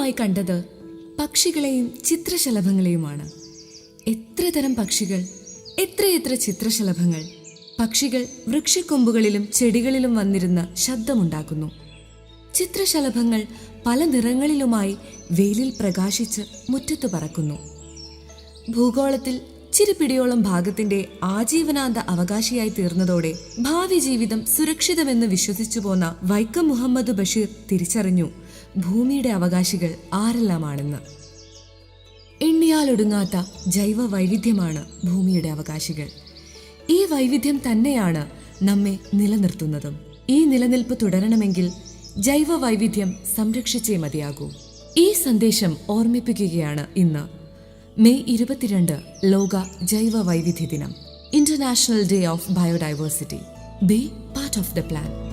ആദ്യമായി കണ്ടത് പക്ഷികളെയും ചിത്രശലഭങ്ങളെയുമാണ്. എത്ര തരം പക്ഷികൾ, എത്രയെത്ര ചിത്രശലഭങ്ങൾ! പക്ഷികൾ വൃക്ഷക്കൊമ്പുകളിലും ചെടികളിലും വന്നിരുന്ന് ശബ്ദമുണ്ടാക്കുന്നു. ചിത്രശലഭങ്ങൾ പല നിറങ്ങളിലുമായി വെയിലിൽ പ്രകാശിച്ച് മുറ്റത്ത് പറക്കുന്നു. ഭൂഗോളത്തിൽ ചിരിപ്പിടിയോളം ഭാഗത്തിന്റെ ആജീവനാന്ത അവകാശിയായി തീർന്നതോടെ ഭാവി ജീവിതം സുരക്ഷിതമെന്ന് വിശ്വസിച്ചു പോന്ന വൈക്കം മുഹമ്മദ് ബഷീർ തിരിച്ചറിഞ്ഞു ഭൂമിയുടെ അവകാശികൾ ആരെല്ലാമാണെന്ന്. എണ്ണിയാലൊടുങ്ങാത്ത ജൈവ വൈവിധ്യമാണ് ഭൂമിയുടെ അവകാശികൾ. ഈ വൈവിധ്യം തന്നെയാണ് നമ്മെ നിലനിർത്തുന്നതും. ഈ നിലനിൽപ്പ് തുടരണമെങ്കിൽ ജൈവ വൈവിധ്യം സംരക്ഷിച്ചേ മതിയാകൂ. ഈ സന്ദേശം ഓർമ്മിപ്പിക്കുകയാണ് ഇന്ന് മെയ് 22 ലോക ജൈവ വൈവിധ്യ ദിനം, international day of biodiversity. B part of the plan.